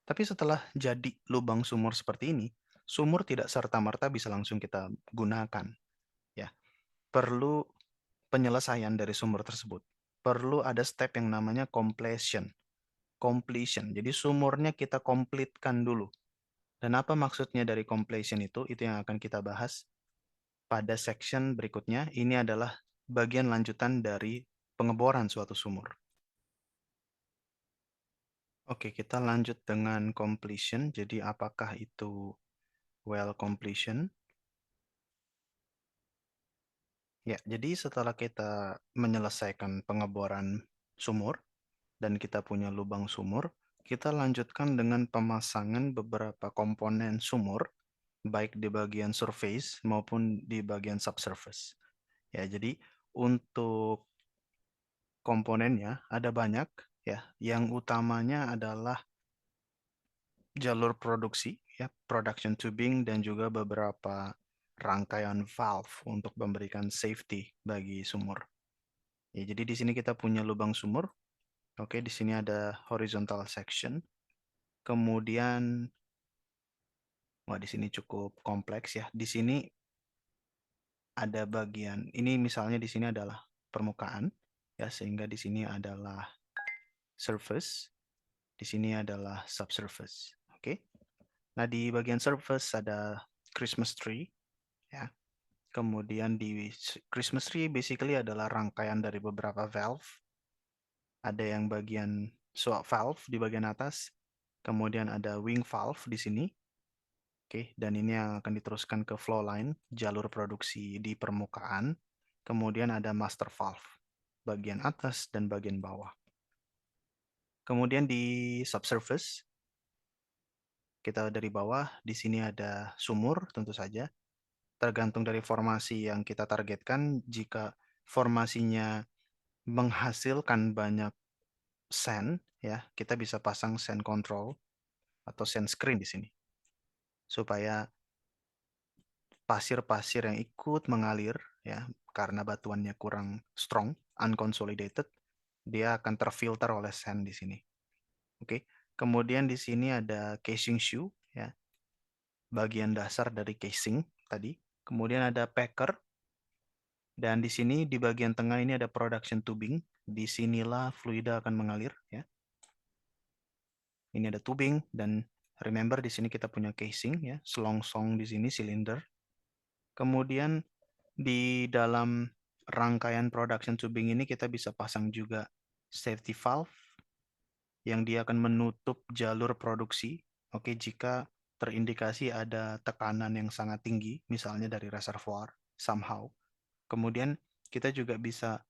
Tapi setelah jadi lubang sumur seperti ini, sumur tidak serta-merta bisa langsung kita gunakan. Ya, perlu penyelesaian dari sumur tersebut. Perlu ada step yang namanya completion. Completion. Jadi sumurnya kita komplitkan dulu. Dan apa maksudnya dari completion itu? Itu yang akan kita bahas pada section berikutnya. Ini adalah bagian lanjutan dari pengeboran suatu sumur. Oke, kita lanjut dengan completion. Jadi apakah itu well completion? Ya, jadi setelah kita menyelesaikan pengeboran sumur dan kita punya lubang sumur, kita lanjutkan dengan pemasangan beberapa komponen sumur, baik di bagian surface maupun di bagian subsurface. Ya, jadi untuk komponennya ada banyak ya. Yang utamanya adalah jalur produksi ya, production tubing dan juga beberapa rangkaian valve untuk memberikan safety bagi sumur. Ya, jadi di sini kita punya lubang sumur. Oke, di sini ada horizontal section. Kemudian, wah di sini cukup kompleks ya. Di sini ada bagian, ini misalnya di sini adalah permukaan ya, sehingga di sini adalah surface, di sini adalah subsurface. Oke. Nah, di bagian surface ada Christmas tree ya. Kemudian di Christmas tree basically adalah rangkaian dari beberapa valve. Ada yang bagian swap valve di bagian atas, kemudian ada wing valve di sini. Oke, dan ini yang akan diteruskan ke flow line, jalur produksi di permukaan. Kemudian ada master valve, bagian atas dan bagian bawah. Kemudian di subsurface, kita dari bawah, di sini ada sumur tentu saja. Tergantung dari formasi yang kita targetkan, jika formasinya menghasilkan banyak sand, ya, kita bisa pasang sand control atau sand screen di sini. Supaya pasir-pasir yang ikut mengalir ya karena batuannya kurang strong, unconsolidated, dia akan terfilter oleh sand di sini. Oke. Kemudian di sini ada casing shoe ya, bagian dasar dari casing tadi. Kemudian ada packer dan di sini di bagian tengah ini ada production tubing. Disinilah fluida akan mengalir ya. Ini ada tubing dan remember di sini kita punya casing ya, selongsong di sini silinder. Kemudian di dalam rangkaian production tubing ini kita bisa pasang juga safety valve yang dia akan menutup jalur produksi. Oke, jika terindikasi ada tekanan yang sangat tinggi, misalnya dari reservoir, somehow. Kemudian kita juga bisa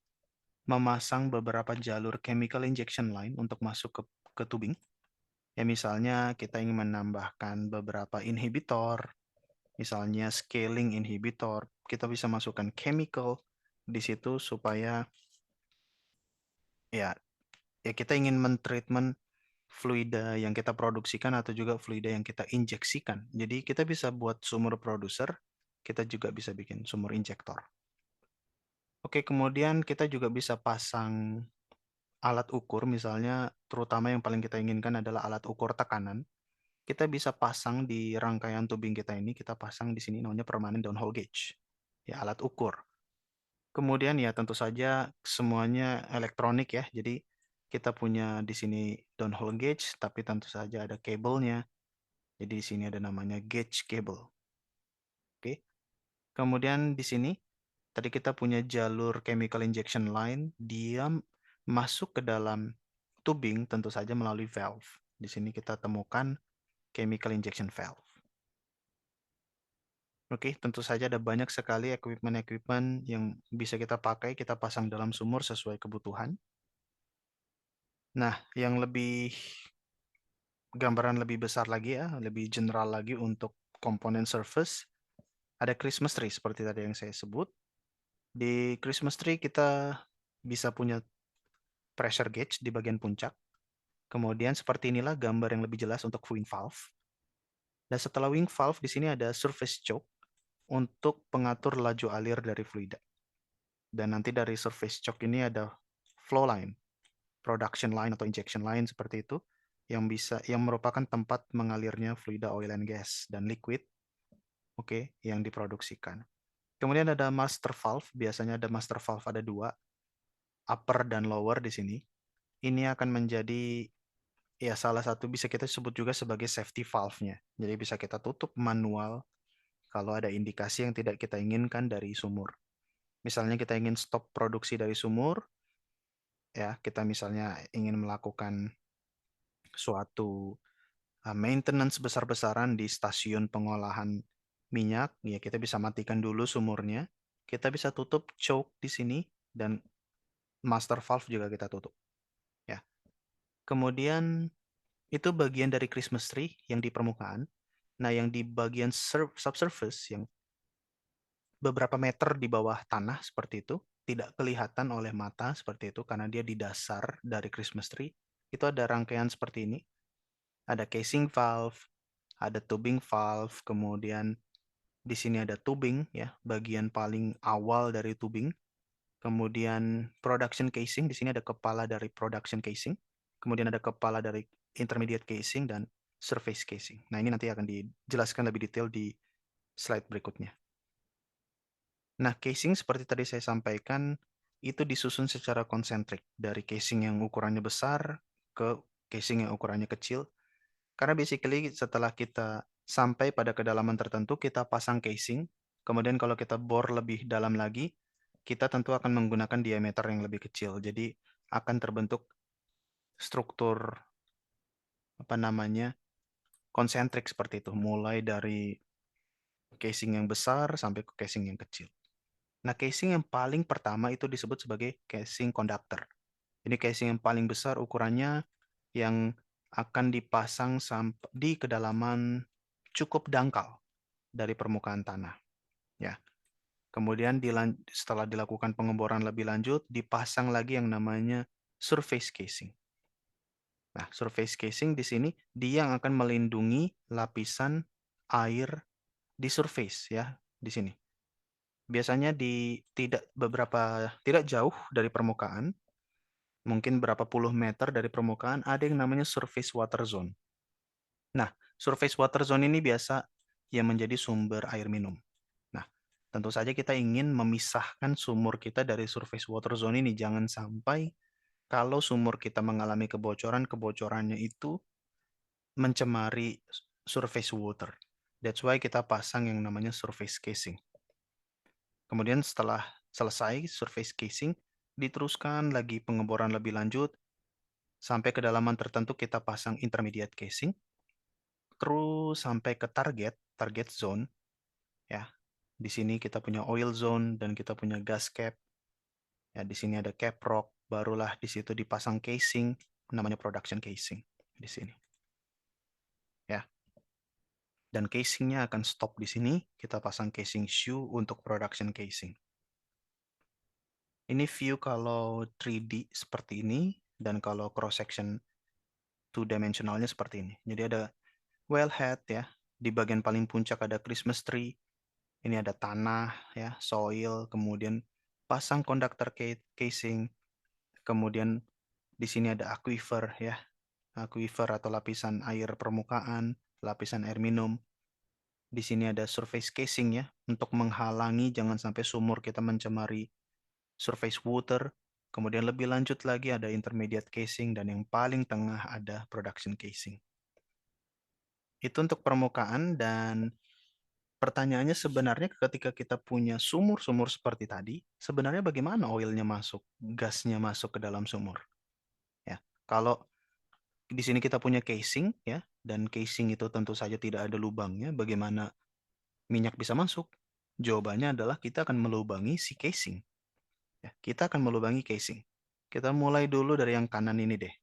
memasang beberapa jalur chemical injection line untuk masuk ke tubing. Ya, misalnya kita ingin menambahkan beberapa inhibitor, misalnya scaling inhibitor, kita bisa masukkan chemical di situ supaya ya kita ingin mentreatment fluida yang kita produksikan atau juga fluida yang kita injeksikan. Jadi kita bisa buat sumur producer, kita juga bisa bikin sumur injektor. Oke, kemudian kita juga bisa pasang alat ukur, misalnya terutama yang paling kita inginkan adalah alat ukur tekanan. Kita bisa pasang di rangkaian tubing kita ini, kita pasang di sini namanya permanent downhole gauge. Ya, alat ukur. Kemudian ya tentu saja semuanya elektronik ya. Jadi kita punya di sini downhole gauge, tapi tentu saja ada kabelnya. Jadi di sini ada namanya gauge cable. Oke. Kemudian di sini tadi kita punya jalur chemical injection line, dia masuk ke dalam tubing tentu saja melalui valve. Di sini kita temukan chemical injection valve. Oke, tentu saja ada banyak sekali equipment-equipment yang bisa kita pakai, kita pasang dalam sumur sesuai kebutuhan. Nah, yang lebih gambaran lebih besar lagi ya, lebih general lagi untuk komponen surface, ada Christmas tree seperti tadi yang saya sebut. Di Christmas tree kita bisa punya pressure gauge di bagian puncak. Kemudian seperti inilah gambar yang lebih jelas untuk wing valve. Dan setelah wing valve di sini ada surface choke untuk pengatur laju alir dari fluida. Dan nanti dari surface choke ini ada flow line, production line atau injection line seperti itu. yang merupakan tempat mengalirnya fluida oil and gas dan liquid, oke, yang diproduksikan. Kemudian ada master valve, biasanya ada master valve ada dua, upper dan lower di sini. Ini akan menjadi ya salah satu bisa kita sebut juga sebagai safety valve-nya. Jadi bisa kita tutup manual kalau ada indikasi yang tidak kita inginkan dari sumur. Misalnya kita ingin stop produksi dari sumur, ya kita misalnya ingin melakukan suatu maintenance besar-besaran di stasiun pengolahan minyak, ya kita bisa matikan dulu sumurnya. Kita bisa tutup choke di sini dan master valve juga kita tutup. Ya. Kemudian itu bagian dari Christmas tree yang di permukaan. Nah, yang di bagian subsurface yang beberapa meter di bawah tanah seperti itu, tidak kelihatan oleh mata seperti itu karena dia di dasar dari Christmas tree. Itu ada rangkaian seperti ini. Ada casing valve, ada tubing valve, kemudian di sini ada tubing ya, bagian paling awal dari tubing. Kemudian production casing, di sini ada kepala dari production casing. Kemudian ada kepala dari intermediate casing dan surface casing. Nah, ini nanti akan dijelaskan lebih detail di slide berikutnya. Nah, casing seperti tadi saya sampaikan, itu disusun secara konsentrik dari casing yang ukurannya besar ke casing yang ukurannya kecil. Karena basically setelah kita sampai pada kedalaman tertentu, kita pasang casing. Kemudian kalau kita bor lebih dalam lagi, kita tentu akan menggunakan diameter yang lebih kecil. Jadi akan terbentuk struktur apa namanya konsentrik seperti itu, mulai dari casing yang besar sampai ke casing yang kecil. Nah, casing yang paling pertama itu disebut sebagai casing conductor. Ini casing yang paling besar ukurannya yang akan dipasang di kedalaman cukup dangkal dari permukaan tanah. Ya. Kemudian setelah dilakukan pengeboran lebih lanjut, dipasang lagi yang namanya surface casing. Nah, surface casing di sini dia yang akan melindungi lapisan air di surface ya, di sini. Biasanya tidak jauh dari permukaan, mungkin berapa puluh meter dari permukaan ada yang namanya surface water zone. Nah, surface water zone ini biasa yang menjadi sumber air minum. Nah, tentu saja kita ingin memisahkan sumur kita dari surface water zone ini. Jangan sampai kalau sumur kita mengalami kebocoran, kebocorannya itu mencemari surface water. That's why kita pasang yang namanya surface casing. Kemudian setelah selesai surface casing, diteruskan lagi pengeboran lebih lanjut, sampai kedalaman tertentu kita pasang intermediate casing, terus sampai ke target zone, ya. Di sini kita punya oil zone dan kita punya gas cap. Ya, di sini ada cap rock, barulah di situ dipasang casing, namanya production casing di sini. Ya. Dan casingnya akan stop di sini, kita pasang casing shoe untuk production casing. Ini view kalau 3D seperti ini, dan kalau cross section two dimensionalnya seperti ini. Jadi ada wellhead ya, di bagian paling puncak ada Christmas tree, ini ada tanah ya, soil, kemudian pasang conductor casing, kemudian di sini ada aquifer ya, aquifer atau lapisan air permukaan, lapisan air minum. Di sini ada surface casing ya, untuk menghalangi jangan sampai sumur kita mencemari surface water. Kemudian lebih lanjut lagi ada intermediate casing dan yang paling tengah ada production casing. Itu untuk permukaan dan pertanyaannya sebenarnya ketika kita punya sumur-sumur seperti tadi, sebenarnya bagaimana oilnya masuk, gasnya masuk ke dalam sumur? Ya, kalau di sini kita punya casing ya, dan casing itu tentu saja tidak ada lubangnya, bagaimana minyak bisa masuk? Jawabannya adalah kita akan melubangi si casing. Ya, kita akan melubangi casing. Kita mulai dulu dari yang kanan ini deh.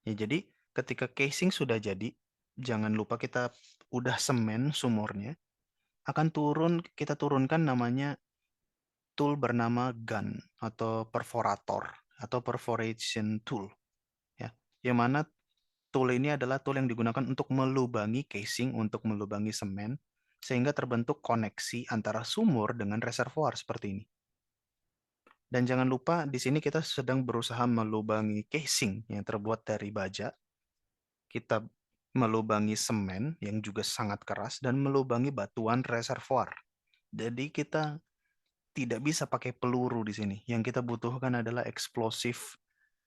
Ya, jadi ketika casing sudah jadi, jangan lupa kita udah semen sumurnya, kita turunkan namanya tool bernama gun atau perforator atau perforation tool ya. Yang mana tool ini adalah tool yang digunakan untuk melubangi casing, untuk melubangi semen sehingga terbentuk koneksi antara sumur dengan reservoir seperti ini. Dan jangan lupa di sini kita sedang berusaha melubangi casing yang terbuat dari baja. kita melubangi semen yang juga sangat keras dan melubangi batuan reservoir. Jadi kita tidak bisa pakai peluru di sini. Yang kita butuhkan adalah eksplosif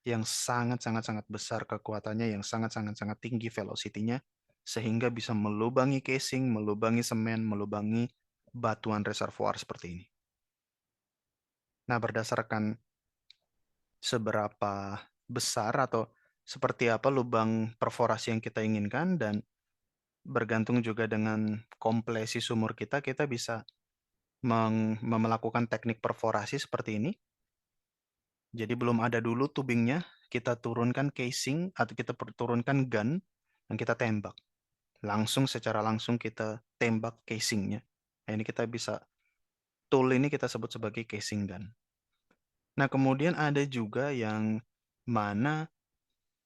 yang sangat-sangat besar kekuatannya, yang sangat-sangat tinggi velocity-nya, sehingga bisa melubangi casing, melubangi semen, melubangi batuan reservoir seperti ini. Nah, berdasarkan seberapa besar atau seperti apa lubang perforasi yang kita inginkan dan bergantung juga dengan kompresi sumur kita, kita bisa melakukan teknik perforasi seperti ini. Jadi belum ada dulu tubingnya, kita turunkan casing atau kita turunkan gun dan kita tembak. Secara langsung kita tembak casingnya. Nah, ini kita bisa, tool ini kita sebut sebagai casing gun. Nah, kemudian ada juga yang mana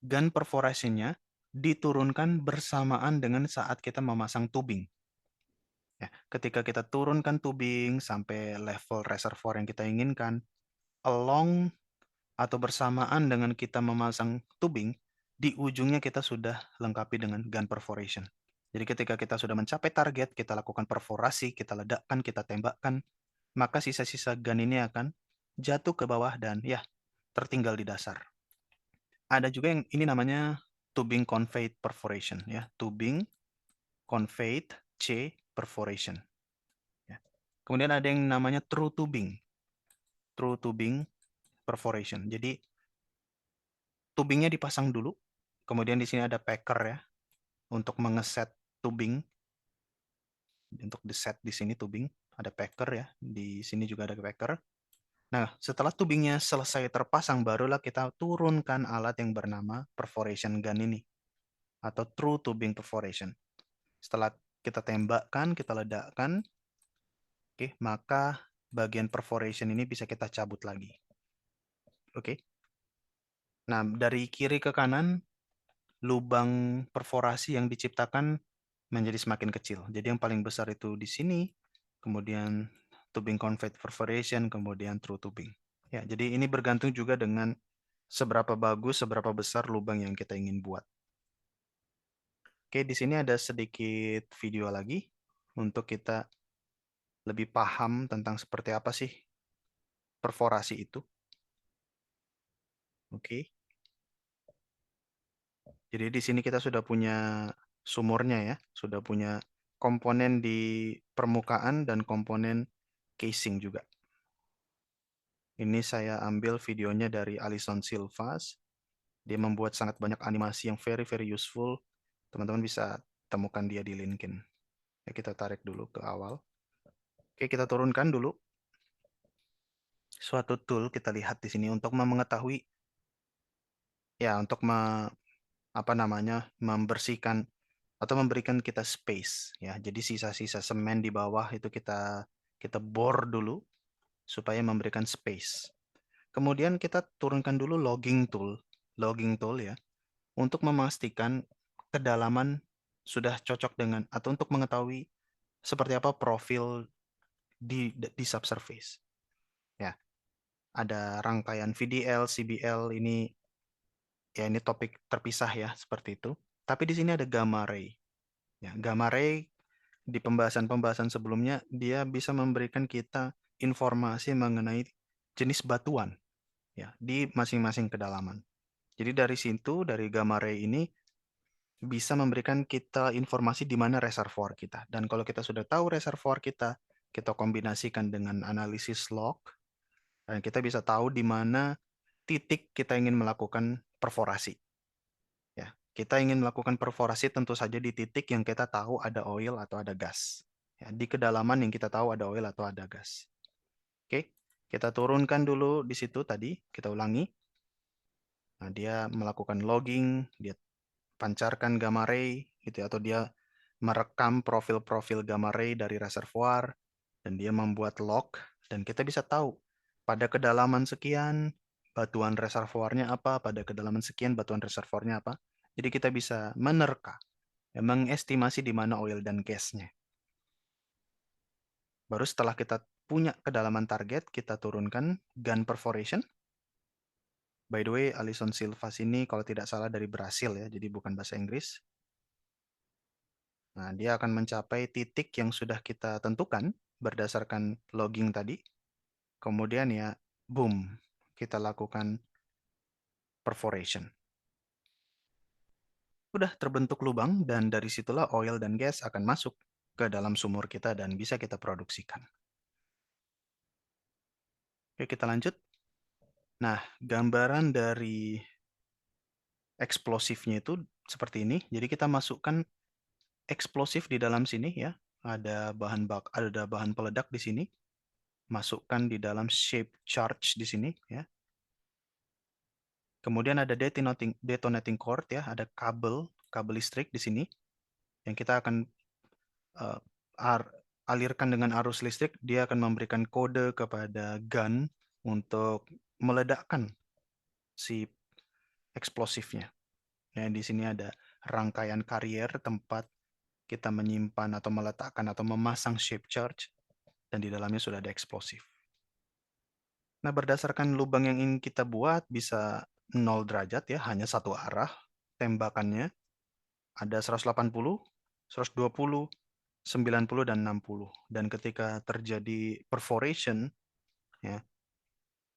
gun perforasinya diturunkan bersamaan dengan saat kita memasang tubing. Ya, ketika kita turunkan tubing sampai level reservoir yang kita inginkan, along atau bersamaan dengan kita memasang tubing, di ujungnya kita sudah lengkapi dengan gun perforation. Jadi ketika kita sudah mencapai target, kita lakukan perforasi, kita ledakkan, kita tembakkan, maka sisa-sisa gun ini akan jatuh ke bawah dan ya, tertinggal di dasar. Ada juga yang ini namanya tubing conveyed perforation, ya, tubing conveyed C perforation. Ya. Kemudian ada yang namanya true tubing perforation. Jadi tubingnya dipasang dulu, kemudian di sini ada packer ya untuk mengeset tubing. Untuk di set di sini tubing ada packer ya, di sini juga ada packer. Nah, setelah tubingnya selesai terpasang, barulah kita turunkan alat yang bernama perforation gun ini atau true tubing perforation. Setelah kita tembakkan, kita ledakkan, oke, maka bagian perforation ini bisa kita cabut lagi. Oke. Nah, dari kiri ke kanan, lubang perforasi yang diciptakan menjadi semakin kecil. Jadi yang paling besar itu di sini, kemudian tubing conveyed perforation, kemudian true tubing. Ya, jadi ini bergantung juga dengan seberapa bagus, seberapa besar lubang yang kita ingin buat. Oke, di sini ada sedikit video lagi untuk kita lebih paham tentang seperti apa sih perforasi itu. Oke. Jadi di sini kita sudah punya sumurnya ya, sudah punya komponen di permukaan dan komponen casing juga. Ini saya ambil videonya dari Alison Silvas. Dia membuat sangat banyak animasi yang very useful. Teman-teman bisa temukan dia di LinkedIn. Ya, kita tarik dulu ke awal. Oke, kita turunkan dulu suatu tool, kita lihat di sini untuk mengetahui ya untuk apa namanya membersihkan atau memberikan kita space ya. Jadi sisa-sisa semen di bawah itu kita bor dulu supaya memberikan space. Kemudian kita turunkan dulu logging tool ya, untuk memastikan kedalaman sudah cocok dengan atau untuk mengetahui seperti apa profil di subsurface. Ya, ada rangkaian VDL, CBL ini ya ini topik terpisah ya seperti itu. Tapi di sini ada gamma ray. Ya, gamma ray di pembahasan-pembahasan sebelumnya dia bisa memberikan kita informasi mengenai jenis batuan ya di masing-masing kedalaman. Jadi dari situ dari gamma ray ini bisa memberikan kita informasi di mana reservoir kita. Dan kalau kita sudah tahu reservoir kita kombinasikan dengan analisis log dan kita bisa tahu di mana titik kita ingin melakukan perforasi. Ya, kita ingin melakukan perforasi tentu saja di titik yang kita tahu ada oil atau ada gas. Ya, di kedalaman yang kita tahu ada oil atau ada gas. Oke, kita turunkan dulu di situ tadi, kita ulangi. Nah, dia melakukan logging, dia pancarkan gamma ray gitu ya, atau dia merekam profil-profil gamma ray dari reservoir dan dia membuat log dan kita bisa tahu pada kedalaman sekian batuan reservoirnya apa, pada kedalaman sekian batuan reservoirnya apa. Jadi kita bisa menerka, ya, mengestimasi di mana oil dan gasnya. Baru setelah kita punya kedalaman target, kita turunkan gun perforation. By the way, Alisson Silva ini kalau tidak salah dari Brasil ya, jadi bukan bahasa Inggris. Nah, dia akan mencapai titik yang sudah kita tentukan berdasarkan logging tadi. Kemudian ya, boom, kita lakukan perforation. Udah terbentuk lubang dan dari situlah oil dan gas akan masuk ke dalam sumur kita dan bisa kita produksikan. Oke, kita lanjut. Nah, gambaran dari eksplosifnya itu seperti ini. Jadi kita masukkan eksplosif di dalam sini ya. Ada bahan peledak di sini. Masukkan di dalam shape charge di sini ya. Kemudian ada detonating cord ya, ada kabel listrik di sini yang kita akan uh, alirkan dengan arus listrik. Dia akan memberikan kode kepada gun untuk meledakkan si eksplosifnya. Ya, di sini ada rangkaian karier tempat kita menyimpan atau meletakkan atau memasang shape charge dan di dalamnya sudah ada eksplosif. Nah, berdasarkan lubang yang ingin kita buat bisa 0 derajat ya, hanya satu arah tembakannya. Ada 180, 120, 90 dan 60. Dan ketika terjadi perforation ya,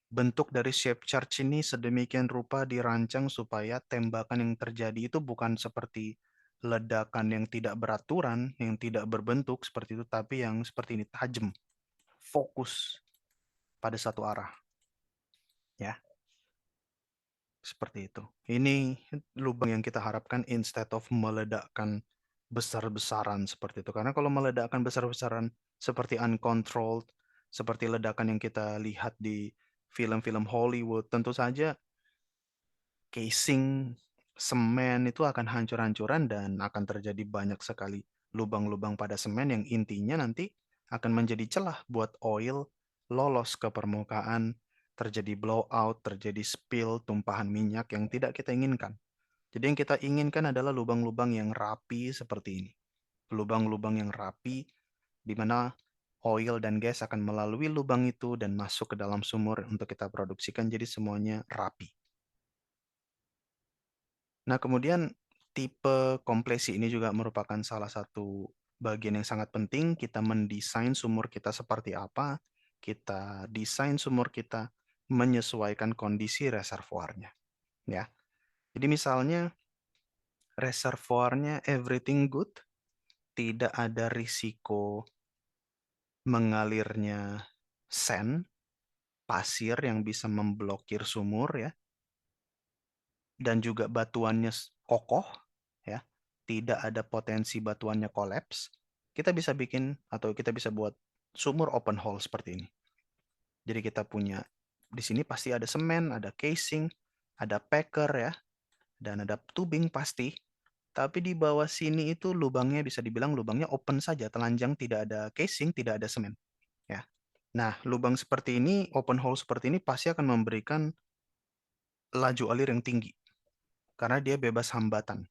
bentuk dari shape charge ini sedemikian rupa dirancang supaya tembakan yang terjadi itu bukan seperti ledakan yang tidak beraturan, yang tidak berbentuk seperti itu, tapi yang seperti ini, tajam, fokus pada satu arah. Ya, seperti itu. Ini lubang yang kita harapkan instead of meledakkan besar-besaran seperti itu. Karena kalau meledakkan besar-besaran seperti uncontrolled, seperti ledakan yang kita lihat di film-film Hollywood, tentu saja casing semen itu akan hancur-hancuran dan akan terjadi banyak sekali lubang-lubang pada semen yang intinya nanti akan menjadi celah buat oil lolos ke permukaan, terjadi blowout, terjadi spill, tumpahan minyak yang tidak kita inginkan. Jadi yang kita inginkan adalah lubang-lubang yang rapi seperti ini. Lubang-lubang yang rapi di mana oil dan gas akan melalui lubang itu dan masuk ke dalam sumur untuk kita produksikan jadi semuanya rapi. Nah, kemudian tipe kompresi ini juga merupakan salah satu bagian yang sangat penting. Kita mendesain sumur kita seperti apa, kita desain sumur kita menyesuaikan kondisi reservoirnya. Ya, jadi misalnya reservoirnya everything good, tidak ada risiko mengalirnya sand, pasir yang bisa memblokir sumur ya, dan juga batuannya kokoh ya, tidak ada potensi batuannya kolaps, kita bisa bikin atau kita bisa buat sumur open hole seperti ini. Jadi kita punya di sini pasti ada semen, ada casing, ada packer ya, dan ada tubing pasti. Tapi di bawah sini itu lubangnya bisa dibilang lubangnya open saja, telanjang, tidak ada casing, tidak ada semen. Ya. Nah, lubang seperti ini, open hole seperti ini pasti akan memberikan laju alir yang tinggi karena dia bebas hambatan,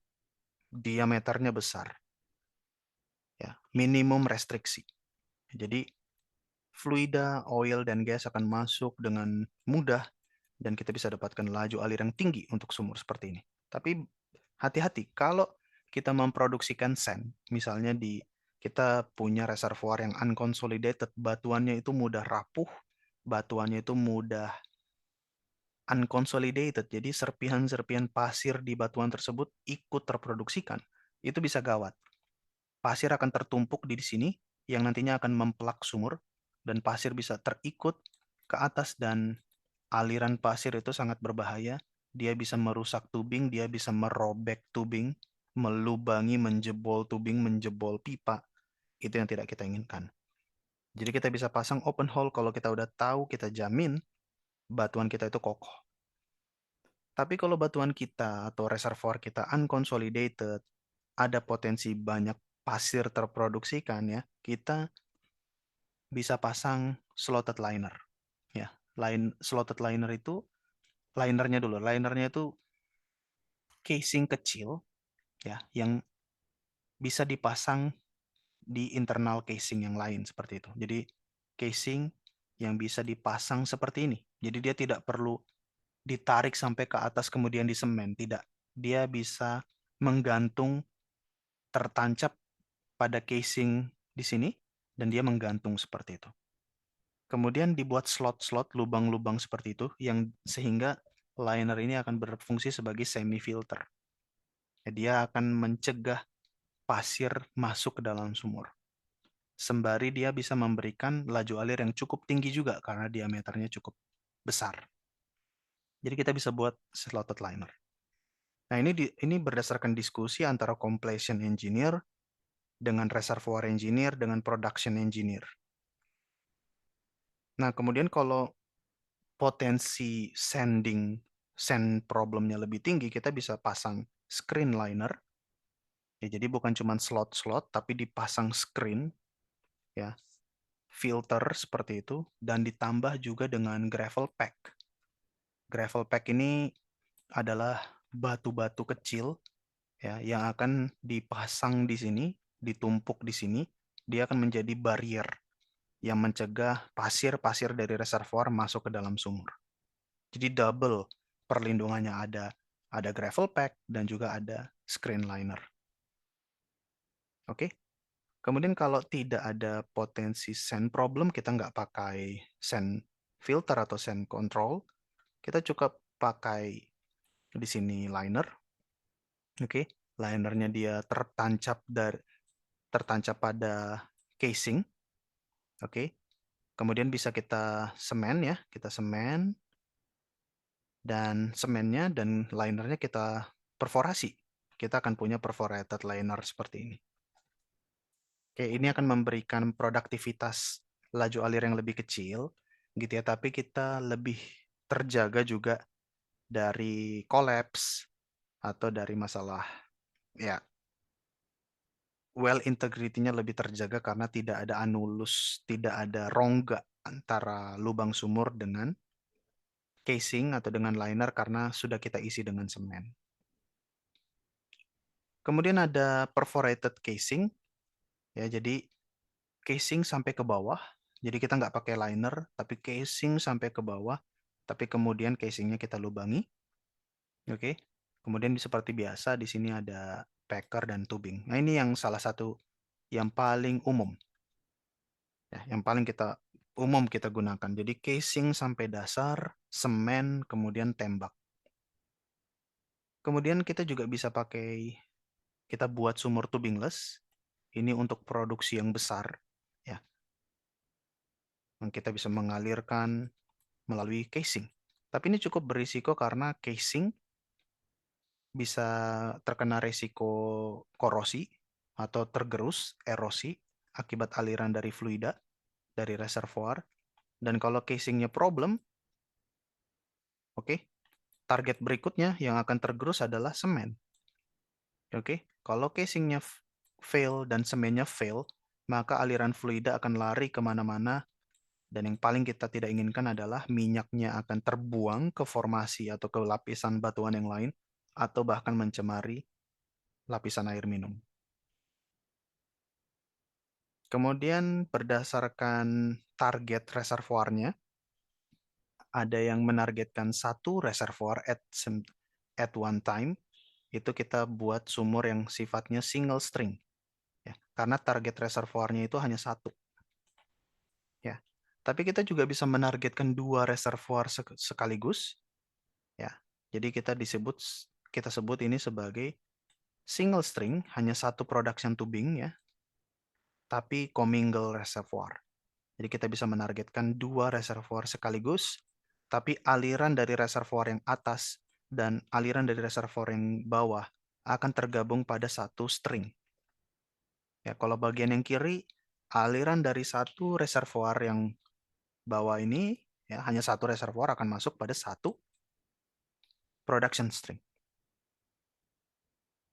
diameternya besar, ya, minimum restriksi. Jadi fluida, oil, dan gas akan masuk dengan mudah dan kita bisa dapatkan laju alir yang tinggi untuk sumur seperti ini. Tapi hati-hati kalau kita memproduksikan sand, misalnya kita punya reservoir yang unconsolidated, batuannya itu mudah rapuh, batuannya itu mudah unconsolidated, jadi serpihan-serpihan pasir di batuan tersebut ikut terproduksikan, itu bisa gawat. Pasir akan tertumpuk di sini yang nantinya akan mempelak sumur dan pasir bisa terikut ke atas dan aliran pasir itu sangat berbahaya. Dia bisa merusak tubing, dia bisa merobek tubing, melubangi, menjebol tubing, menjebol pipa. Itu yang tidak kita inginkan. Jadi kita bisa pasang open hole kalau kita udah tahu, kita jamin batuan kita itu kokoh. Tapi kalau batuan kita atau reservoir kita unconsolidated, ada potensi banyak pasir terproduksikan ya, kita bisa pasang slotted liner. Ya, slotted liner itu linernya dulu. Linernya itu casing kecil ya yang bisa dipasang di internal casing yang lain seperti itu. Jadi casing yang bisa dipasang seperti ini. Jadi dia tidak perlu ditarik sampai ke atas kemudian disemen. Tidak. Dia bisa menggantung, tertancap pada casing di sini, dan dia menggantung seperti itu. Kemudian dibuat slot-slot, lubang-lubang seperti itu, yang sehingga liner ini akan berfungsi sebagai semi filter. Dia akan mencegah pasir masuk ke dalam sumur. Sembari dia bisa memberikan laju alir yang cukup tinggi juga karena diameternya cukup besar. Jadi kita bisa buat slotted liner. Nah, ini berdasarkan diskusi antara completion engineer dengan reservoir engineer dengan production engineer. Nah, kemudian kalau potensi sand problemnya lebih tinggi, kita bisa pasang screen liner. Ya, jadi bukan cuma slot-slot, tapi dipasang screen, ya, filter seperti itu, dan ditambah juga dengan gravel pack. Gravel pack ini adalah batu-batu kecil, ya, yang akan dipasang di sini, ditumpuk di sini. Dia akan menjadi barrier yang mencegah pasir-pasir dari reservoir masuk ke dalam sumur. Jadi double perlindungannya, ada gravel pack dan juga ada screen liner. Oke. Kemudian kalau tidak ada potensi sand problem, kita nggak pakai sand filter atau sand control. Kita cukup pakai di sini liner. Oke. Linernya dia tertancap pada casing. Oke. Kemudian bisa kita semen, ya. Kita semen, dan semennya dan linernya kita perforasi. Kita akan punya perforated liner seperti ini. Oke, ini akan memberikan produktivitas laju alir yang lebih kecil, gitu ya. Tapi kita lebih terjaga juga dari collapse atau dari masalah, ya, well integrity-nya lebih terjaga karena tidak ada anulus, tidak ada rongga antara lubang sumur dengan casing atau dengan liner karena sudah kita isi dengan semen. Kemudian ada perforated casing, ya, jadi casing sampai ke bawah. Jadi kita nggak pakai liner, tapi casing sampai ke bawah. Tapi kemudian casingnya kita lubangi. Oke. Kemudian seperti biasa di sini ada packer dan tubing. Nah, ini yang salah satu yang paling umum. Ya, yang paling umum kita gunakan. Jadi casing sampai dasar, semen, kemudian tembak. Kemudian kita juga bisa kita buat sumur tubingless. Ini untuk produksi yang besar, ya. Yang kita bisa mengalirkan melalui casing. Tapi ini cukup berisiko karena casing bisa terkena risiko korosi atau tergerus, erosi akibat aliran dari fluida dari reservoir. Dan kalau casingnya problem, oke, target berikutnya yang akan tergerus adalah semen. Oke, kalau casingnya fail dan semennya fail, maka aliran fluida akan lari kemana-mana. Dan yang paling kita tidak inginkan adalah minyaknya akan terbuang ke formasi atau ke lapisan batuan yang lain, atau bahkan mencemari lapisan air minum. Kemudian berdasarkan target reservoirnya, ada yang menargetkan satu reservoir at one time, itu kita buat sumur yang sifatnya single string. Ya, karena target reservoirnya itu hanya satu. Ya. Tapi kita juga bisa menargetkan dua reservoir sekaligus. Ya. Jadi kita sebut ini sebagai single string, hanya satu production tubing, ya, tapi commingle reservoir. Jadi kita bisa menargetkan dua reservoir sekaligus, tapi aliran dari reservoir yang atas dan aliran dari reservoir yang bawah akan tergabung pada satu string. Ya, kalau bagian yang kiri, aliran dari satu reservoir yang bawah ini, ya, hanya satu reservoir akan masuk pada satu production string.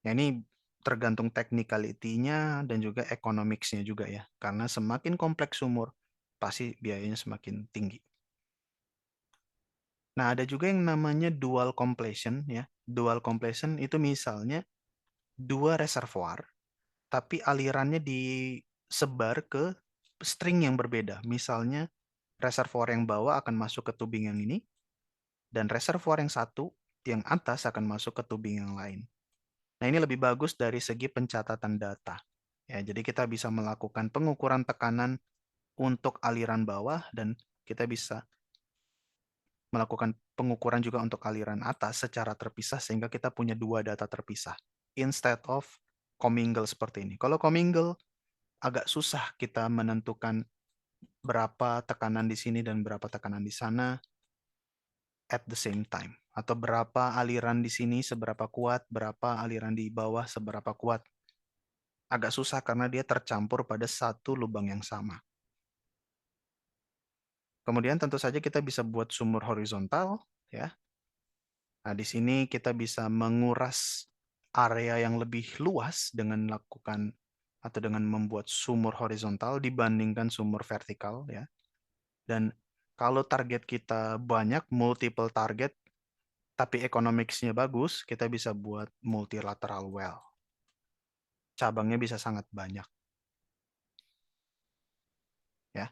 Ya, ini tergantung technicality-nya dan juga economics-nya juga, ya. Karena semakin kompleks sumur, pasti biayanya semakin tinggi. Nah, ada juga yang namanya dual completion, ya. Dual completion itu misalnya dua reservoir, tapi alirannya disebar ke string yang berbeda. Misalnya reservoir yang bawah akan masuk ke tubing yang ini, dan reservoir yang satu yang atas akan masuk ke tubing yang lain. Nah, ini lebih bagus dari segi pencatatan data. Ya, jadi kita bisa melakukan pengukuran tekanan untuk aliran bawah dan kita bisa melakukan pengukuran juga untuk aliran atas secara terpisah sehingga kita punya dua data terpisah instead of commingle seperti ini. Kalau commingle agak susah kita menentukan berapa tekanan di sini dan berapa tekanan di sana at the same time, atau berapa aliran di sini seberapa kuat, berapa aliran di bawah seberapa kuat. Agak susah karena dia tercampur pada satu lubang yang sama. Kemudian tentu saja kita bisa buat sumur horizontal, ya. Nah, di sini kita bisa menguras area yang lebih luas dengan melakukan atau dengan membuat sumur horizontal dibandingkan sumur vertikal, ya. Dan kalau target kita banyak, multiple target, tapi economics-nya bagus, kita bisa buat multilateral well. Cabangnya bisa sangat banyak, ya.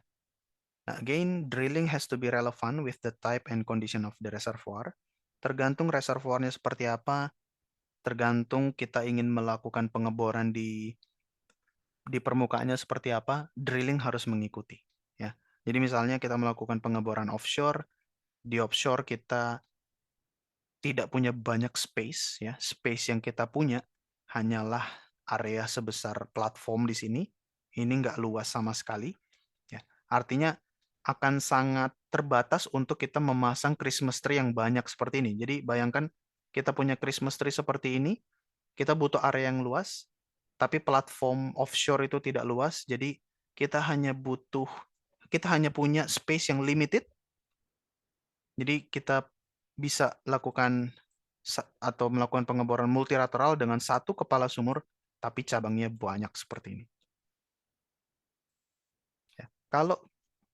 Nah, again, drilling has to be relevant with the type and condition of the reservoir. Tergantung reservoirnya seperti apa, tergantung kita ingin melakukan pengeboran di permukaannya seperti apa, drilling harus mengikuti. Ya, jadi misalnya kita melakukan pengeboran offshore, di offshore kita tidak punya banyak space, ya, space yang kita punya hanyalah area sebesar platform di sini. Ini nggak luas sama sekali. Ya, artinya akan sangat terbatas untuk kita memasang Christmas tree yang banyak seperti ini. Jadi bayangkan kita punya Christmas tree seperti ini, kita butuh area yang luas, tapi platform offshore itu tidak luas, jadi kita hanya punya space yang limited, jadi kita bisa lakukan atau melakukan pengeboran multilateral dengan satu kepala sumur, tapi cabangnya banyak seperti ini. Ya. Kalau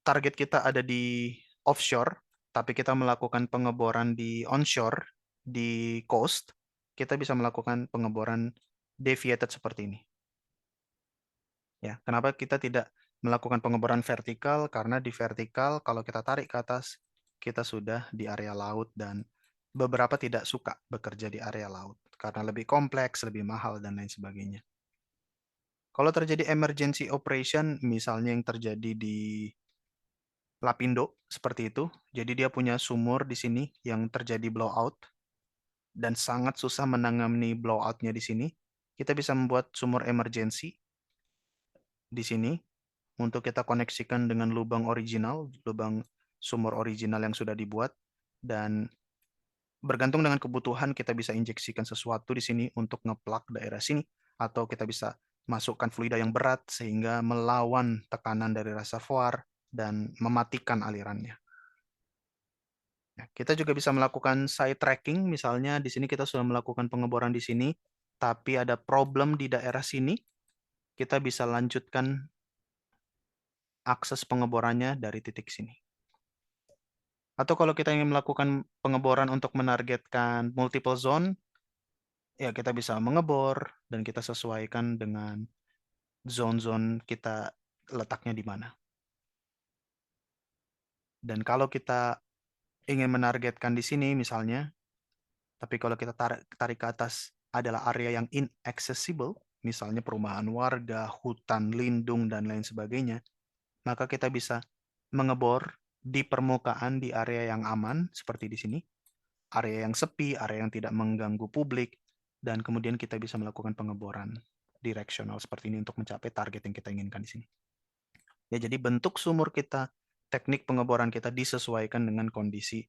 target kita ada di offshore, tapi kita melakukan pengeboran di onshore, di coast, kita bisa melakukan pengeboran deviated seperti ini. Ya, kenapa kita tidak melakukan pengeboran vertikal? Karena di vertikal, kalau kita tarik ke atas, kita sudah di area laut dan beberapa tidak suka bekerja di area laut karena lebih kompleks, lebih mahal, dan lain sebagainya. Kalau terjadi emergency operation, misalnya yang terjadi di Lapindo seperti itu, jadi dia punya sumur di sini yang terjadi blowout dan sangat susah menangani blowoutnya di sini. Kita bisa membuat sumur emergency di sini untuk kita koneksikan dengan lubang original, lubang sumur original yang sudah dibuat, dan bergantung dengan kebutuhan kita bisa injeksikan sesuatu di sini untuk ngeplak daerah sini, atau kita bisa masukkan fluida yang berat sehingga melawan tekanan dari reservoir dan mematikan alirannya. Ya, kita juga bisa melakukan side tracking, misalnya di sini kita sudah melakukan pengeboran di sini, tapi ada problem di daerah sini, kita bisa lanjutkan akses pengeborannya dari titik sini. Atau kalau kita ingin melakukan pengeboran untuk menargetkan multiple zone, ya kita bisa mengebor dan kita sesuaikan dengan zone-zone kita letaknya di mana. Dan kalau kita ingin menargetkan di sini misalnya, tapi kalau kita tarik ke atas adalah area yang inaccessible, misalnya perumahan warga, hutan lindung, dan lain sebagainya, maka kita bisa mengebor di permukaan di area yang aman, seperti di sini, area yang sepi, area yang tidak mengganggu publik, dan kemudian kita bisa melakukan pengeboran direksional seperti ini untuk mencapai target yang kita inginkan di sini. Ya, jadi bentuk sumur kita, teknik pengeboran kita disesuaikan dengan kondisi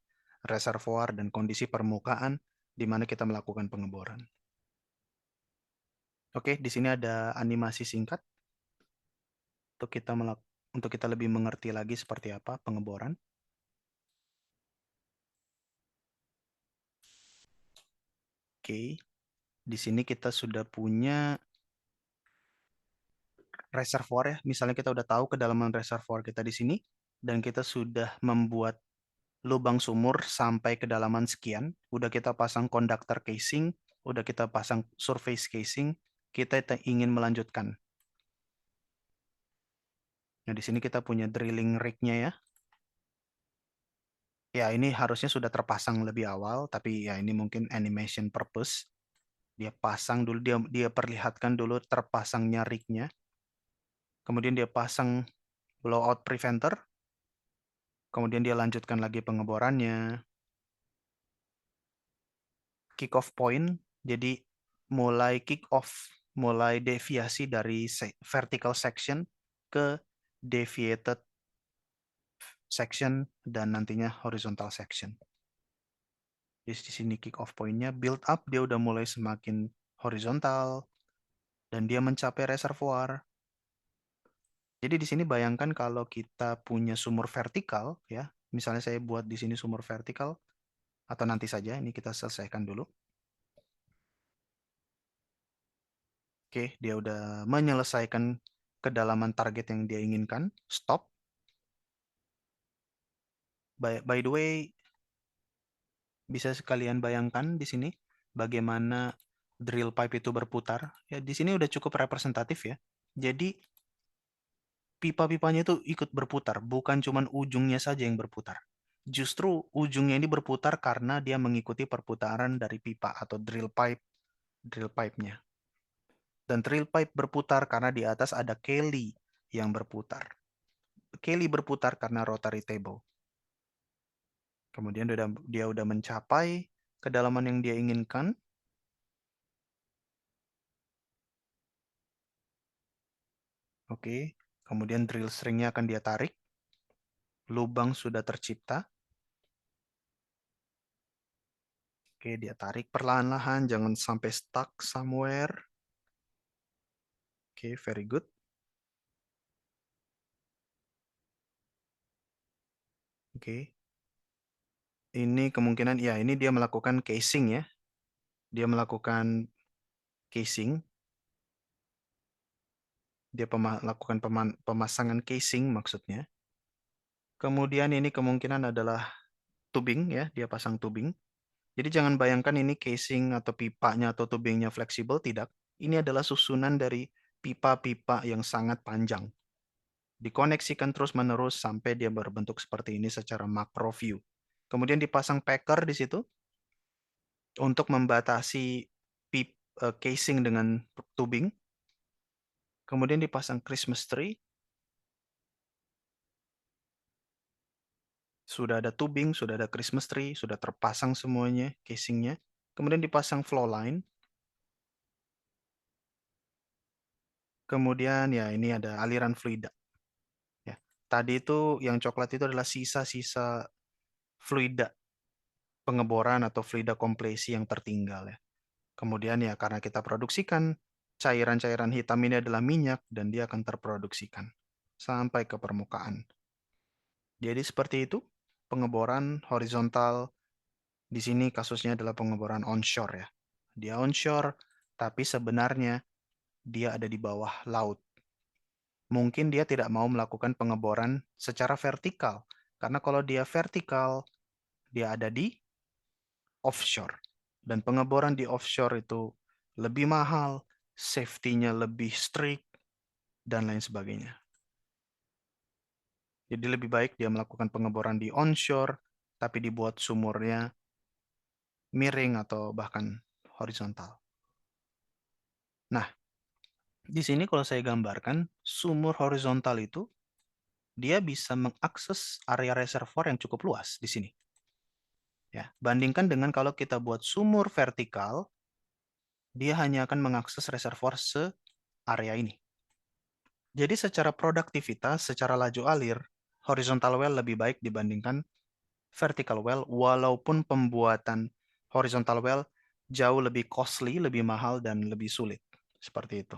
reservoir dan kondisi permukaan di mana kita melakukan pengeboran. Oke, di sini ada animasi singkat untuk kita lebih mengerti lagi seperti apa pengeboran. Oke, di sini kita sudah punya reservoir ya. Misalnya kita udah tahu kedalaman reservoir kita di sini dan kita sudah membuat lubang sumur sampai kedalaman sekian. Udah kita pasang conductor casing, udah kita pasang surface casing, kita ingin melanjutkan. Nah, di sini kita punya drilling rig-nya ya. Ya, ini harusnya sudah terpasang lebih awal, tapi ya ini mungkin animation purpose. Dia pasang dulu, dia perlihatkan dulu terpasangnya rig-nya. Kemudian dia pasang blowout preventer. Kemudian dia lanjutkan lagi pengeborannya. Kick off point. Jadi mulai kick off, mulai deviasi dari vertical section ke deviated section dan nantinya horizontal section. Di sini kick off point-nya, build up dia udah mulai semakin horizontal dan dia mencapai reservoir. Jadi di sini bayangkan kalau kita punya sumur vertikal ya. Misalnya saya buat di sini sumur vertikal atau nanti saja ini kita selesaikan dulu. Oke, dia udah menyelesaikan kedalaman target yang dia inginkan. Stop. By the way, bisa sekalian bayangkan di sini bagaimana drill pipe itu berputar. Ya, di sini udah cukup representatif ya. Jadi pipa-pipanya itu ikut berputar, bukan cuma ujungnya saja yang berputar. Justru ujungnya ini berputar karena dia mengikuti perputaran dari pipa atau drill pipe-nya. Dan drill pipe berputar karena di atas ada Kelly yang berputar. Kelly berputar karena rotary table. Kemudian dia udah mencapai kedalaman yang dia inginkan. Oke, kemudian drill stringnya akan dia tarik. Lubang sudah tercipta. Oke, dia tarik perlahan-lahan, jangan sampai stuck somewhere. Oke, very good. Oke, ini kemungkinan, ya ini dia melakukan casing ya. Dia melakukan casing. Dia melakukan pemasangan casing maksudnya. Kemudian ini kemungkinan adalah tubing ya, dia pasang tubing. Jadi jangan bayangkan ini casing atau pipanya atau tubingnya fleksibel, tidak. Ini adalah susunan dari pipa-pipa yang sangat panjang. Dikoneksikan terus-menerus sampai dia berbentuk seperti ini secara macro view. Kemudian dipasang packer di situ untuk membatasi casing dengan tubing. Kemudian dipasang Christmas tree. Sudah ada tubing, sudah ada Christmas tree, sudah terpasang semuanya casingnya. Kemudian dipasang flow line. Kemudian ya ini ada aliran fluida. Ya. Tadi itu yang coklat itu adalah sisa-sisa fluida pengeboran atau fluida kompresi yang tertinggal ya. Kemudian ya karena kita produksikan cairan-cairan hitam ini adalah minyak dan dia akan terproduksikan sampai ke permukaan. Jadi seperti itu pengeboran horizontal. Di sini kasusnya adalah pengeboran onshore ya. Dia onshore tapi sebenarnya dia ada di bawah laut. Mungkin dia tidak mau melakukan pengeboran secara vertikal karena kalau dia vertikal dia ada di offshore. Dan pengeboran di offshore itu lebih mahal, safety-nya lebih strict, dan lain sebagainya. Jadi lebih baik dia melakukan pengeboran di onshore, tapi dibuat sumurnya miring atau bahkan horizontal. Nah, di sini kalau saya gambarkan, sumur horizontal itu dia bisa mengakses area reservoir yang cukup luas di sini. Ya, bandingkan dengan kalau kita buat sumur vertikal, dia hanya akan mengakses reservoir se-area ini. Jadi secara produktivitas, secara laju alir, horizontal well lebih baik dibandingkan vertical well, walaupun pembuatan horizontal well jauh lebih costly, lebih mahal, dan lebih sulit. Seperti itu.